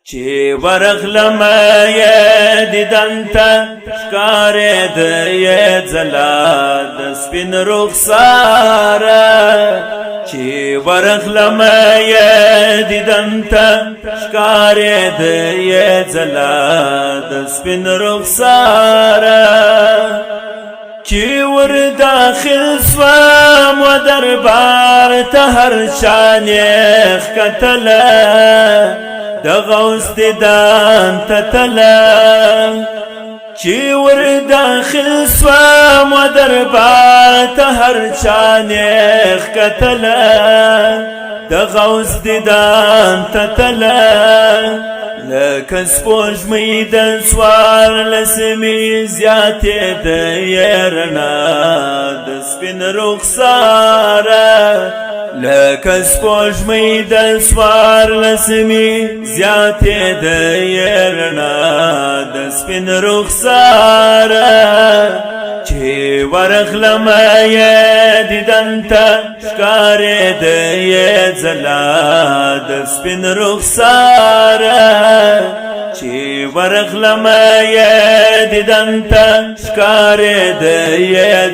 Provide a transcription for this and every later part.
چی ورغلم دیدن تا شکارید ځلا د سپین رخساره چی ورغلم دیدن تا شکارید ځلا د سپین رخساره چی ور داخل سوام و دربار ته هر چا نیخ کتله د غوث دیدن تتلا چی ور داخل سوام و دربار ته هر چا نیخ کتلا د غوث دیدن تتلا لکه سپوږمۍ د څوارلسمې زیاتې د رڼا د سپین رخساره لکه سپوږمۍ د څوارلسمې زیاتې د رڼا د سپین رخساره چې ورغلم دیدن ته ښکارېد ځلا د سپین رخساره چې ورغلم دیدن ته ښکارېد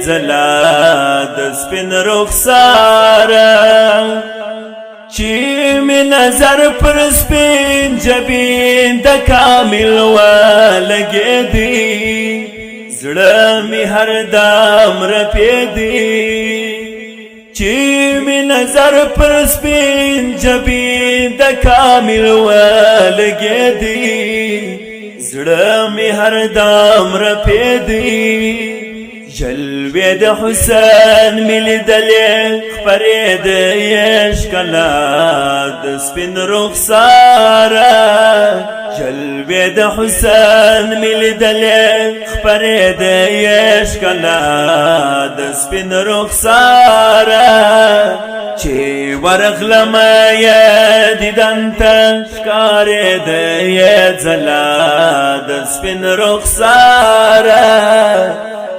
ځلا د سپین رخساره چې می نظر پر سپین جبین د کامل ولګېدی زړه می هر دم رپېدی چې می نظر پر سپین جبین د کامل ولګېدی زړه می هر دم رپېدی جلوې د حسین می لیدلې خپرېدې ښکلا د سپین رخساره جلوې د حسین می لیدلې خپرېدې ښکلا د سپین رخساره چې ورغلم دیدن ته ښکارېدې ځلا د سپین رخساره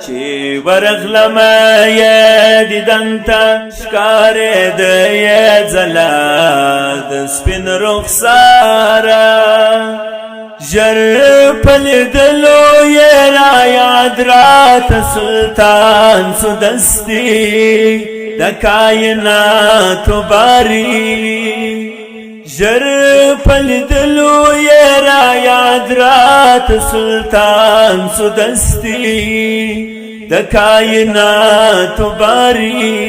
چې ورغلم دیدن ته ښکارېدې ځلا د سپین رخساره ژر په لیدلو یې رایاد راته سلطان سودستي د کائناتو باری ژر په لیدلو یې رایاد راته سلطان سودستي د کائناتو باری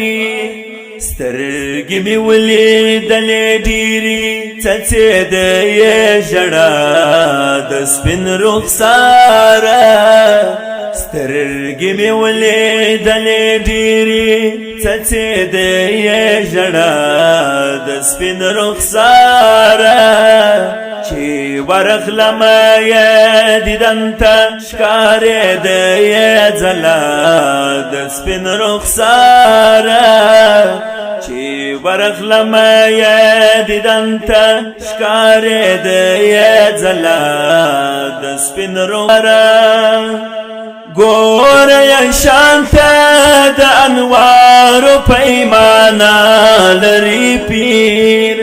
سترګې مې ولیدلې ډېرې څڅېدې ژړا د سپین رخساره سترګې مې ولیدلې ډېرې څڅېدې ژړا د سپین رخساره چې ورغلم دیدن ته ښکارېدې ځلا د سپین رخساره چې ورغلم دیدن ته ښکارېدې ځلا د سپین رخساره ګوره شانته د انوارو پیمانه لري پیر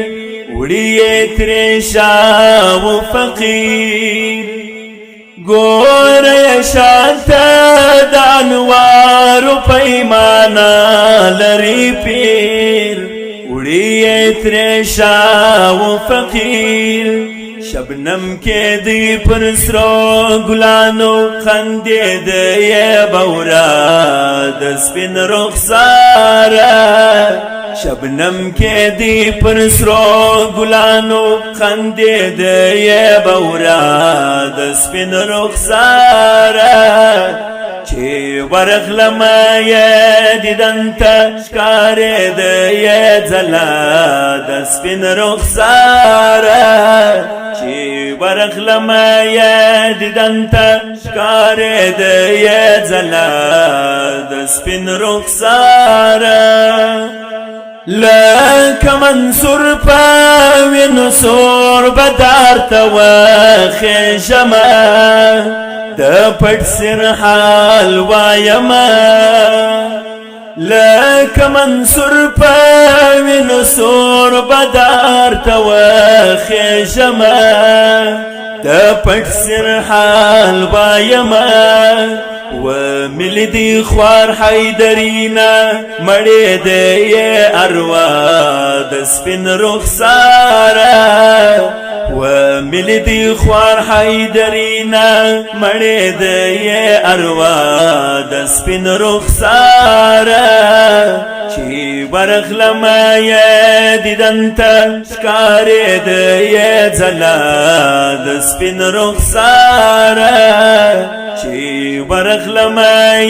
وړي ترې شاه و فقیر ګوره شانته د انوارو پیمانه لري پیر وړي ترې شاه و فقیر شبنم کې دی پر سرو ګلانو خندېدې بورا د سپین رخساره شبنم کې دی پر سرو ګلانو خندېدې بورا د سپین رخساره چې ورغلم دیدن ته ښکارېدې ځلا د سپین رخساره چې ورغلم دیدن ته ښکارېدې ځلا د سپین رخساره لکه منصور په وینو سور به درته وخېژمه د پټ سر حال وایمه لکه منصور په وینو سور بدار ته وخېژمه د پټ سر حال وایمه ومل دی خوار حیدرینا مړې دې اروا د سپین رخساره ومل دی خوار حیدرینا مړې دې اروا د سپین رخساره چې ورغلم یې دیدن ته ښکارې دې ځلا د سپین رخساره چې ورغلم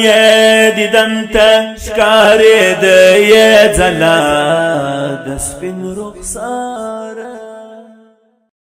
یې دیدن ته ښکارې دې ځلا د سپین رخساره